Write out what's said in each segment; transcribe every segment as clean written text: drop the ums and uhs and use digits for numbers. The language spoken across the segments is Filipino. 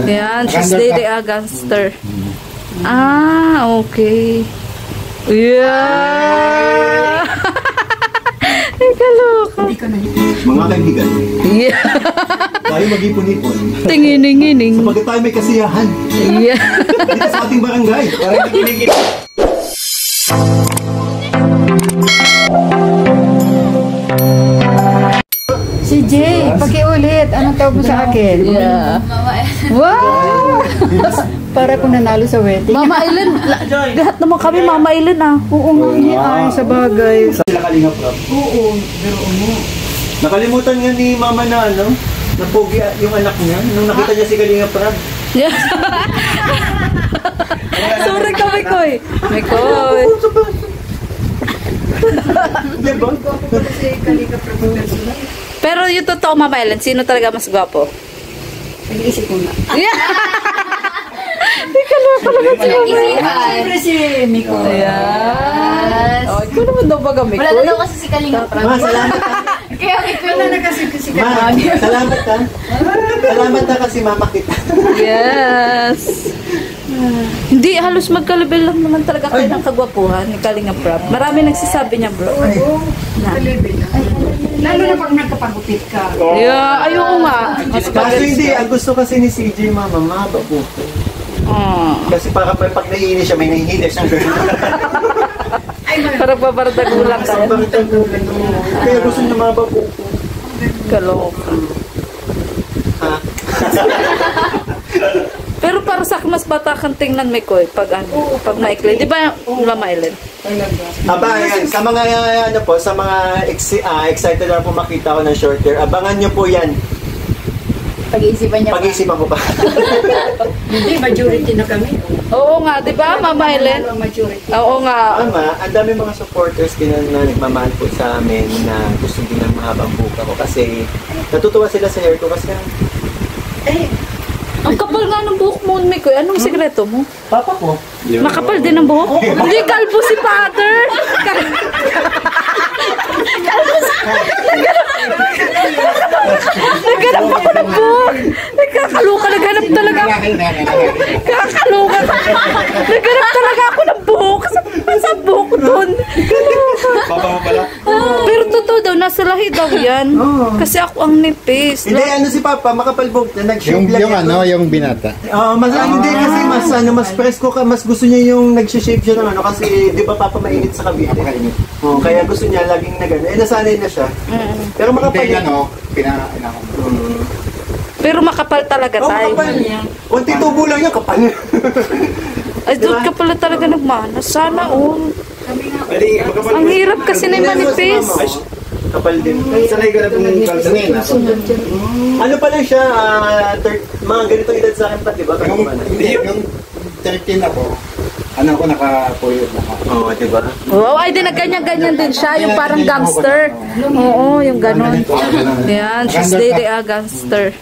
Yan, she's dating a gangster. Ah, okay. Yeah! Ikaloka. Mga kaibigan. Yeah. Tayo mag-ipon-ipon. Tingining-ining. Sapagkat tayo may kasiyahan. Yeah. Dito sa ating barangay. Para hindi kinikita. Si Jay, pakiulit. Anong tawag mo sa akin? Yeah. Wow! Para kung nanalo sa wedding. Mama Ellen, lahat naman kami Mama Ellen ah. Oo nga, ay sa bagay. Sila Kalingap Rob. Oo, pero ano. Nakalimutan nga ni Mama na ano, napogi yung anak niya nung nakita niya si Kalingap Rob. Yeah. Sorry ka, Mikoy. Mikoy. Diba? Kasi Kalingap Rob personal. Pero yung totoo, Mama Ellen, sino talaga mas gwapo? Nag-iisip ko na. Yeah. Siyempre si Miko. Ayan. Oh, ikaw naman daw baga, Mikoy. Wala na daw kasi si Kalingap. Ma, salamat ka. Kaya Miko Wala na kasi si Ma, salamat ka. Salamat ka kasi mama kita. Yes. Hindi, halos magkalibel lang naman talaga kayo ng kagwapuhan ni Kalingap Rob. Marami nagsasabi niya, bro. Oo, kalibin. Lalo na pag nagkapagupit ka. Yeah, ayoko nga. Mas Kaso hindi, ang gusto kasi ni CJ Mama, mahaba po. Kasi para pag naiinis siya, may nahihili siyang gano'n. Parang paparadagulang ka. Kaya gusto niya mahaba po. Kaloka. Pero para sa akin, mas bata kang tingnan, Mikoy, pag maikli. Di ba, Mama Ellen? Aba, yan. Sa mga, ano po, sa mga excited na po makita ko ng short hair, abangan nyo po yan. Pag-iisipan niya Pag-iisipan ko pa. Hindi, majority na kami. Oo nga, di ba, Mama Ellen? Majority. Oo nga. Ama, ang dami mga supporters din na nagmamahal po sa amin na gusto din ng mahabang buka ko kasi natutuwa sila sa hair ko kasi Ang kapal nga ng buhok mo, Mikoy. Anong sekreto mo? Papa ko. Makapal din ang buhok? Hindi, kalbo si Father. Kalbo si... Naghanap ako ng buhok. Nagkakaluka. Naghanap talaga. Kakaloka. Naghanap talaga ako ng buhok. Sa buhok ko doon. Papa mo pala? Pero totoo daw, nasa lahi daw yan. Kasi ako ang nipis. Hindi, ano si Papa, makapalbog na nag-shape lang Yung ano, yung binata. mas ano din kasi mas presko ka, mas gusto niya yung nag-shape siya ng ano kasi di ba Papa mainit sa Cavite. Kaya gusto niya laging nagano. Nasanay na siya. Pero makapal Hindi ano, pinaka-inakon. Pero makapal talaga tayo. Makapal niya. Kunti tubo lang yan, kapal niya. Ay, doon ka pala talaga nagmanas. Sana all. Ang hirap kasi na manipis. Kapal din. Sanay ka na pong kalsanin. Ano pa lang siya, mga ganitong edad sa akin pa, di ba? Yung 13 ako, ano ako naka-puyod na ako. Oo, di ba? Wow, ay din nagganyan-ganyan din siya. Yung parang gangster. Oo, yung ganon. Yan, she's dating a gangster.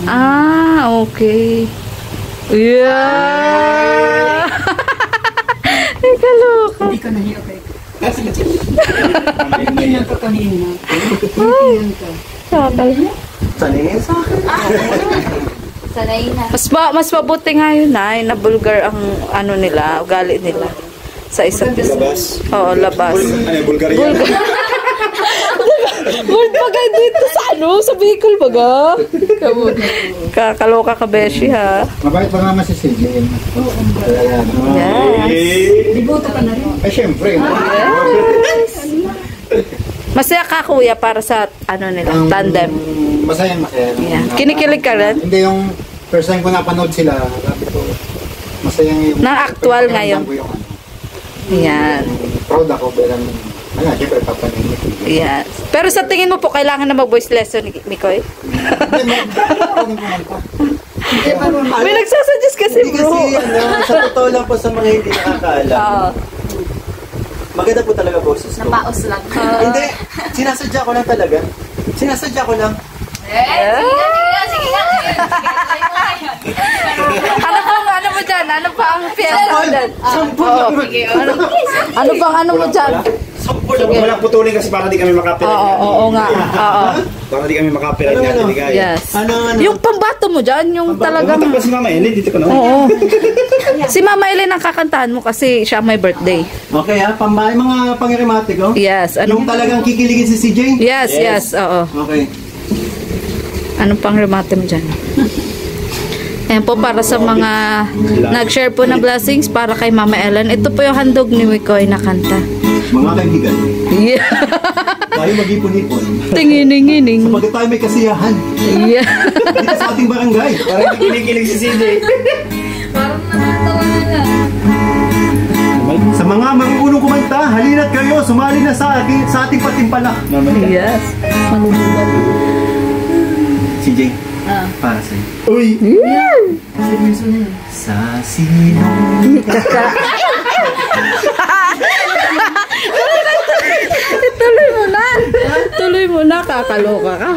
Ah, okay. Yeah! Ikaloka. Hindi ka nahiyak eh. Tingnan ka kanina. Tingnan ka. Sanay sa akin. Sanay na. Mas mabuti nga yun na bulgar ang ano nila, ugali nila sa isa't isa. Oo, labas. Bulgaria. Word bagay dito sa ano, sa vehicle baga. Kakaloka ka, Beshi, ha? Mabait pa naman si CJ. Yes. Libuto ka na rin. Ay, syempre. Masaya ka, kuya, para sa ano nila, tandem. Masaya. Yeah. Kinikilig ka rin? Hindi, yung first time ko napanood sila, sabi ko, masaya yung... Na actual ngayon. Ko yung, ano, Yan. proud ako bilang, syempre papaningit. Yes. Pero sa tingin mo po, kailangan na mag-voice lesson ni Mikoy? May nagsasuggest kasi, Hindi bro. kasi, sa totoo lang po sa mga hindi nakakaalam. Maganda po talaga boses ko. Napaos lang. Hindi, sinasadya ko lang talaga. Sinasadya ko lang. Sige nga. Ano mo dyan? Ano pa ang fiesta mo dyan? Sampol lang. Ano bang ano mo dyan? Walang putulin kasi para di kami makapirate. Oo nga. Oo. Para di kami makapirate nga Ano? tinigay. Yes. Ano? Yung pambato mo dyan, yung talagang... Pumunta pa si Mama Ellen, dito ko na. Oo. Si Mama Ellen ang kakantahan mo kasi siya may birthday. Okay ha, pambahay mga pangirimatic oh. Yes. Yung talagang kikiligin si CJ? Yes, oo. Okay. Anong pang remate mo dyan? Ayan po, para sa mga nag-share po ng blessings para kay Mama Ellen. Ito po yung handog ni Wikoy na kanta. Mga kaibigan, Yeah. tayo mag-ipon-ipon. Tingining-ining. Sapagkat tayo may kasiyahan Yeah. dito sa ating barangay. Parang kinikilig si CJ. Parang nakatawa na. Sa mga marunong kumanta, halina't kayo, sumali na sa ating patimpalak. Yes. Manunulan. CJ, para sa'yo. Uy! Sa sinong Tuloy mo na, kakaloka ka.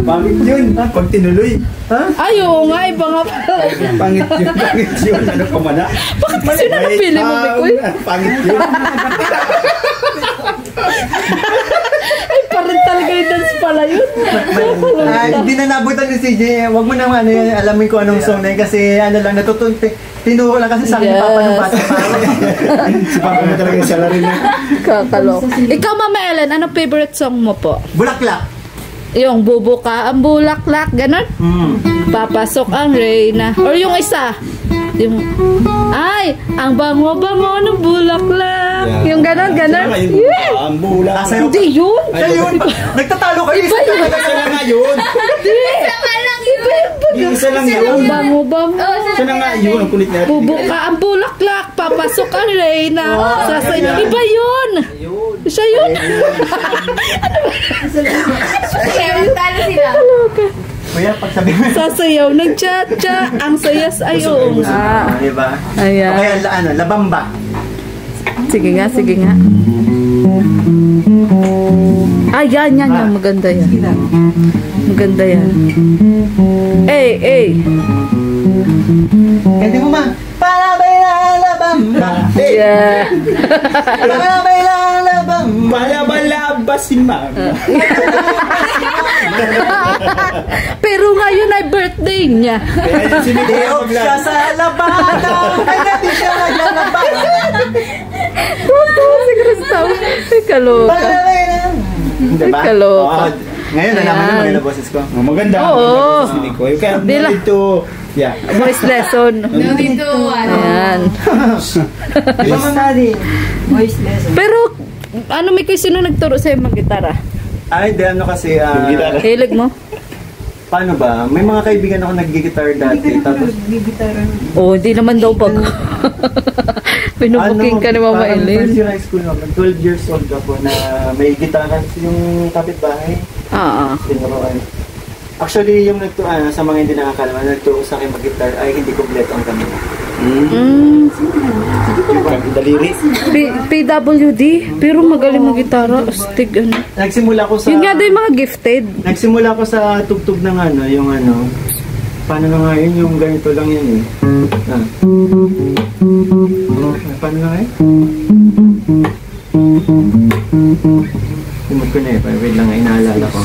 Pangit yun. Pag tinuloy. Ay, oo nga, iba nga pala. Pangit yun. Pangit yun. Ano pa man na? Bakit kasi na napili mo, Wikoy? Pangit yun. Ay, parang talaga yung dance pala yun. hindi na nabutan ni CJ. Huwag mo naman alamin ko anong song na yun kasi ano lang, tinuro lang kasi sa akin ni Papa ng bata pa. Si Papa mo talaga yung salary na. Kakaloka. Ikaw, Mama Ellen, anong favorite song mo po? Bulaklak. Yung bubuka ang bulaklak, ganon? Papasok ang reyna. Or yung isa, yung, ay, ang bango-bango ng bulaklak. Yung ganon. Yeah. Ang bula. Hindi yun. Siya yun. Nagtatalo kayo. Iba yun. Isa lang nga yun. Hindi. Iba yung Yung isa lang Ang yun. bango-bango. Isa lang nga yun. Ang kulit natin. Bubuka ang bulaklak, papasok ang reyna. Iba yun. Siya yun. Kaya magtalo sila. Kuya, pagsabi mo. Sasayaw ng cha-cha, ang sayas ay oo nga. Diba? Ayan. Okay, labamba. Sige nga. Yan. Maganda yan. Maganda yan. Hindi mo ma. Para bailar labamba. Yeah. Para bailar labamba. Bala-bala si Mama. Pero ngayon ay birthday niya. Diog siya sa labada. Ay, natin siya naglalabada. Totoo si Kristaw. Ay, kaloka. Para bailar. Diba? Kaloka. Ngayon, nalaman mo maganda boses ko. Maganda. Oo. You can Dila. need to... Yeah. Voice lesson. No need to, Ayan. Voice lesson. Pero, may sino nagturo sa'yo mag-gitara? Ay, di ano kasi, Gitara. Hilig mo? paano ba? May mga kaibigan ako nag-guitar dati. Tapos, Hindi naman daw pag pinubuking ka ni Mama parang Ellen. first year high school naman, 12 years old ako na may gitara yung kapitbahay. Tinuruan. Actually, yung sa mga hindi nakakalaman, nagturo sa akin mag-guitar ay hindi kompleto ang kami. Daliri. PWD, pero magaling mag-gitara. Astig, ano. Nagsimula ko sa... Yun nga daw yung mga gifted. Nagsimula ko sa tugtog ng yung paano na nga yun, yung ganito lang yun eh. Paano na nga yun? Timod ko na wait lang, inaalala ko.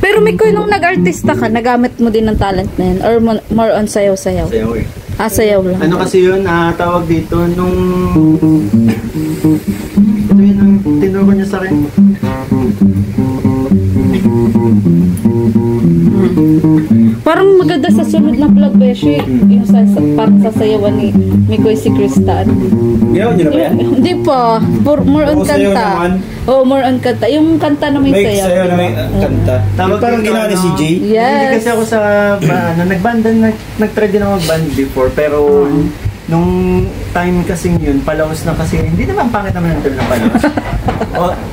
Pero Mikoy, nung nag-artista ka, nagamit mo din ng talent na yun? Or more on sayaw-sayaw? Sayaw eh. Sayaw lang. Ano kasi yun, tawag dito, nung... Ito yun ang tinuro niya sa akin. Parang maganda sa sunod na vlog, Beshi. Yung parang sasayawan ni Mikoy si Kristan. Ginawa niyo na ba yan? Hindi pa. More on sayaw kanta. naman. More on kanta. Yung kanta na may May sayaw. sayaw na may kanta. Tawag Parang dito, ginawa ni CJ. Hindi Yes. kasi ako sa nagbanda, nag-try din ako mag-band before, pero nung time kasing yun, palaos na kasi, hindi naman pangit naman ang term na palaos.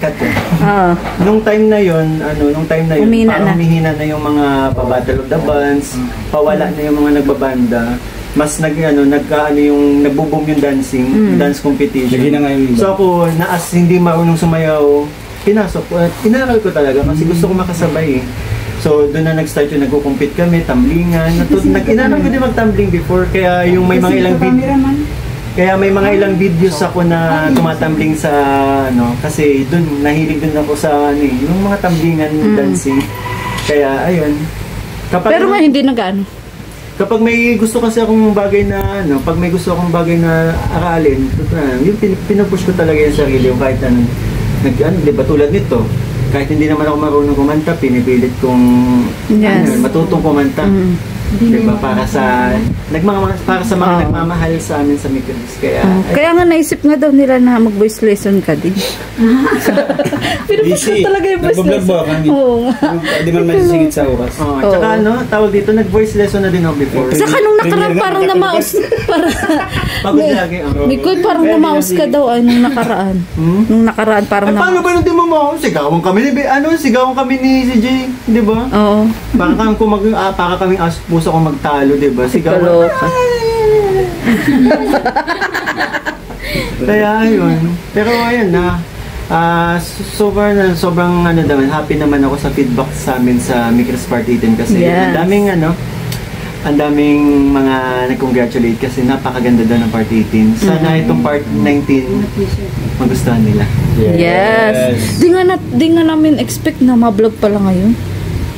Cut yun. Nung time na yun, Humina parang na. humihina na yung mga pa-battle of the bands, pawala na yung mga nagbabanda, mas nagbo-boom yung dancing, dance competition. Lagi na nga yung iba. So ako, hindi marunong sumayaw, pinasok ko at inaral ko talaga kasi gusto ko makasabay eh. So, doon na nag-start yung nagko-compete kami, tumblingan. Inaral ko din mag-tumbling before, kaya yung may mga ilang video. Kaya may mga ilang videos ako na tumatambling sa ano, kasi dun nahilig din ako sa ano, yung mga tamblingan dancing. Kaya ayun. Pero nga hindi nag-ano. Kapag may gusto kasi akong bagay na ano, pag may gusto akong bagay na aralin, yung pinupush ko talaga yung sarili, yung kahit ano, di ba tulad nito, kahit hindi naman ako marunong kumanta, pinipilit kong matutong kumanta. Diba, para sa mga nagmamahal sa amin sa Mikros. Kaya nga naisip nga daw nila na mag-voice lesson ka din. Pinupush ko talaga yung voice lesson. Nagbablog ba kami? Oo nga. Hindi man masisingit sa oras. Tsaka ano, tawag dito, nag-voice lesson na din ako before. Saka nung nakaraan parang namaos. Pagod lagi. Mikoy, parang namaos ka daw ay nung nakaraan. Nung nakaraan parang namaos. Paano ba nung di mamaos? Sigawan kami ni CJ, di ba? Oo. Para kaming puso ko magtalo, di ba? Sigawan. Kaya ayun. Pero ayun na. Sobrang ano naman, happy naman ako sa feedback sa amin sa Mikros Part 18 kasi ang daming mga nag-congratulate kasi napakaganda daw ng Part 18. Sana itong Part 19 magustuhan nila. Yes. Di nga namin expect na ma-vlog pala ngayon.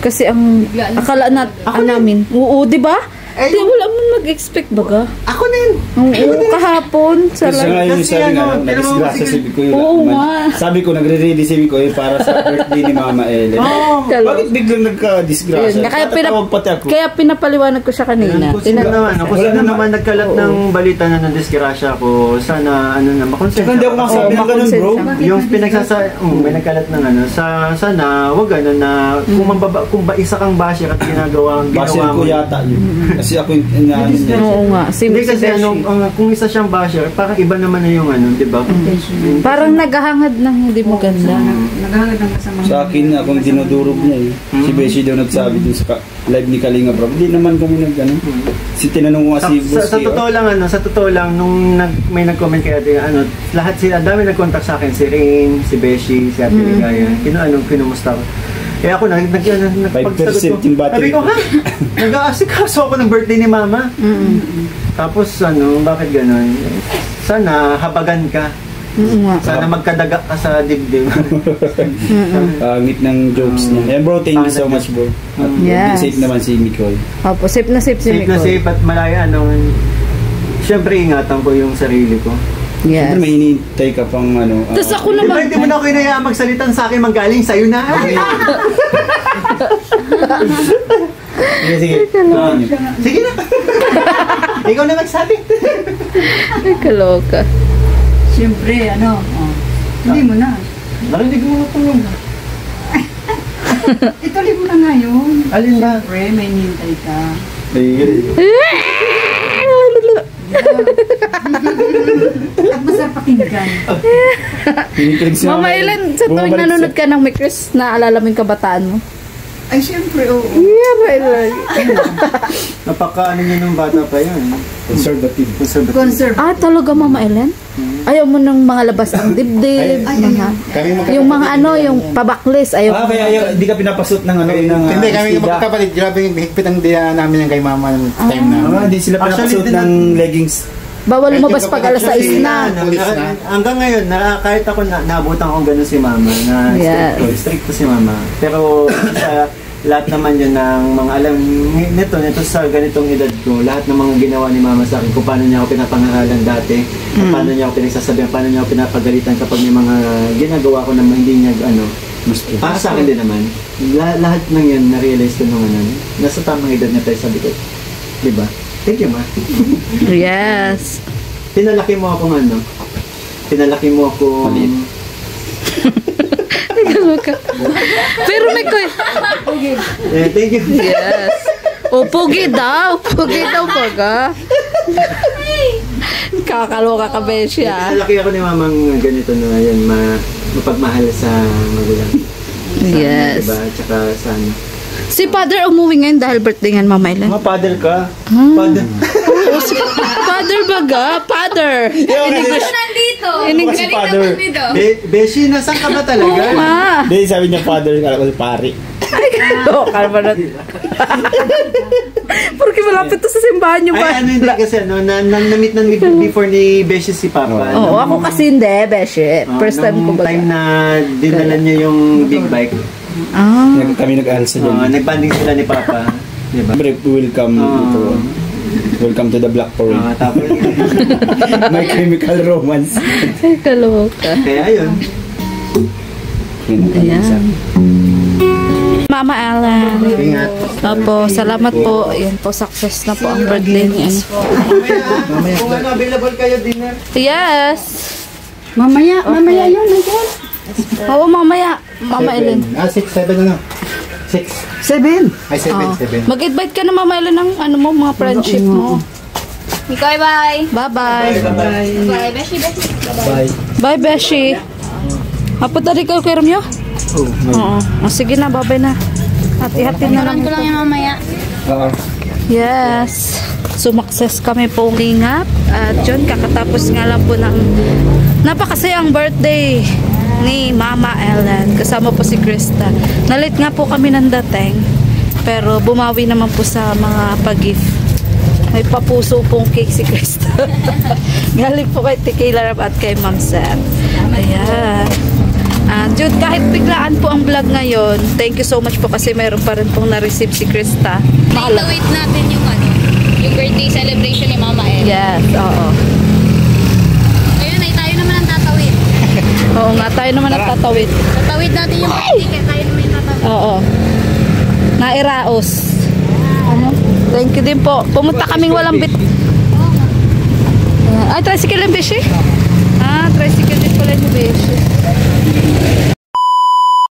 Kasi ang akala namin, oo, di ba? Di wala mo mag-expect baga. Ako din. Oo, kahapon. Kasi ngayon sabi nga, na-disgrasya si Bikoy. Oo nga. Sabi ko, nagre-ready si Bikoy para sa birthday ni Mama Ellen. Bakit biglang nagka-disgrasya? Kaya pinapaliwanag ko siya kanina. Kung sino naman nagkalat ng balita na nag-disgrasya ko, sana ano na, makonsensya. Hindi ako makasabi ng ganun, bro. Yung may nagkalat ng ano, sana wag ganun na kung isa kang basher at ginawa basher mo. Ko yata yun. Kasi ako yung oo nga. Hindi kasi kung isa siyang basher, parang iba naman na yung ano, di ba? Parang naghahangad ng hindi maganda. Naghahangad ng kasamang. Sa akin, akong dinudurog niya eh. Si Beshi daw nagsabi dun sa live ni Kalinga bro. Hindi naman kami nag-ano. Tinanong ko nga si Boss. Sa totoo lang, nung may nag-comment kaya ano, lahat sila, dami nag-contact sa akin. Si Rain, si Beshi, si Ate Ligaya. Kinumusta ko. Kaya ako nagpagsagot ko. Sabi ko, nag-aasikaso ako ng birthday ni Mama. Tapos bakit gano'n? Sana habagan ka. Sana magkadaga ka sa dibdib. Pangit ng jokes niya. Bro, thank you so much bro. At safe naman si Mikoy. Opo, safe na safe si Mikoy. Safe at malaya. Siyempre ingatan ko yung sarili ko. Yes. Siyempre may hinihintay ka pang ano. Tapos ako naman. Hindi mo na ako inayaan magsalitan sa akin, manggaling sa'yo na. Sige. Sige na. Ikaw na magsabi. Ay, kaloka. Siyempre, hindi mo na. Narinig mo na po yun. Ituloy mo na ngayon. Alin ba? Siyempre, may nintay ka. At masarap pakinggan. Mama Ellen, sa tuwing nanonood ka ng Mikros, naalala mo yung kabataan mo? Ay, siyempre, oo. Yeah, Napaka niyo nung bata pa yun. Conservative. Talaga Mama Ellen? Ayaw mo ng mga labas ng dibdib, yung mga yung pabaklis, ayaw. Kaya hindi ka pinapasot ng hindi kami magkapatid, grabe yung higpit ang diya namin yung kay Mama ng time na. Hindi sila pinapasot ng leggings. Bawal lumabas pag alas 6 na. Hanggang ngayon, kahit ako naabutan ko gano'n si Mama, na strict si Mama. Pero sa lahat naman yun ng mga alam nito sa ganitong edad ko, lahat ng mga ginawa ni Mama sa akin, kung paano niya ako pinapangaralan dati, paano niya ako pinagsasabihan, paano niya ako pinapagalitan kapag may mga ginagawa ko na hindi niya para sa akin din naman. Lahat ng yun, na-realize ko nung nasa tamang edad na tayo, sabi ko, diba? Thank you, Ma. Yes. Pinalaki mo akong Pinalaki mo akong Pero may thank you. Yes. Pugi daw. Pugi daw baga. Kakaloka ka ba siya? Pinalaki ako ni Mamang ganito na yan, mapagmahal sa magulang. Yes. Diba? Tsaka sa Si Father umuwi ngayon dahil birthday nga Mama Ellen. Father ka? Father baga? Father. English nandito. Si Father. Beshi, nasan ka ba talaga? Hindi, sabi niya Father, kala ko si Pari. Ay, kaloka ba natin? Porque malapit to sa simbahan yung Ay, ano hindi kasi na-meet na before ni Beshi si Papa. Oo, ako kasi hindi, Beshi. First time ko ba? Time na dinala niya yung big bike. Kami nag-alsa dyan. Nagbanding sila ni Papa. Diba? Welcome to the Black Parade. Tapos, My Chemical Romance. Ay, kaloka. kaya yun. Ayan. Mama Ellen. Ingat. Opo, salamat po. Yan po, success na po ang birthday niya. Kung ano, available kayo dinner. Yes. Mamaya yun. Nandiyan. Oo, mamaya. Mama Ellen. 6, 7 ano? 6. 7. Ay, 7. Mag-invite ka na, Mama Ellen, ng ano mo, mga friendship mo. Mikoy, bye. Bye-bye. Bye, Beshi, Beshi. Bye. Bye, Beshi. Hapot na rin kayo, kay Romeo? Oo. Sige na, bye-bye na. Hati-hati na lang. Ko lang yung mamaya. Yes. Sumakses kami pong lingap. At yun, kakatapos nga lang po ng napakasayang birthday ni Mama Ellen. Kasama po si Krista. Nalit nga po kami ng dating. Pero bumawi naman po sa mga pag-gift. May papuso pong cake si Krista. Galing po kay Tequila Rap at kay Ma'am Seth. Ayan. At yun, kahit biglaan po ang vlog ngayon, thank you so much po kasi meron pa rin pong na-receive si Krista. Wait natin yung yung birthday celebration ni Mama Ellen. Yes, oo. Ayun, ay tayo naman ang tatawid. Oo nga, tayo naman ang tatawid. Tatawid natin yung birthday, kaya tayo naman yung tatawid. Oo. Nairaos. Thank you din po. Pumunta kaming walang bit. Ay, tricycle yung Beshi? Tricycle din pala yung Beshi.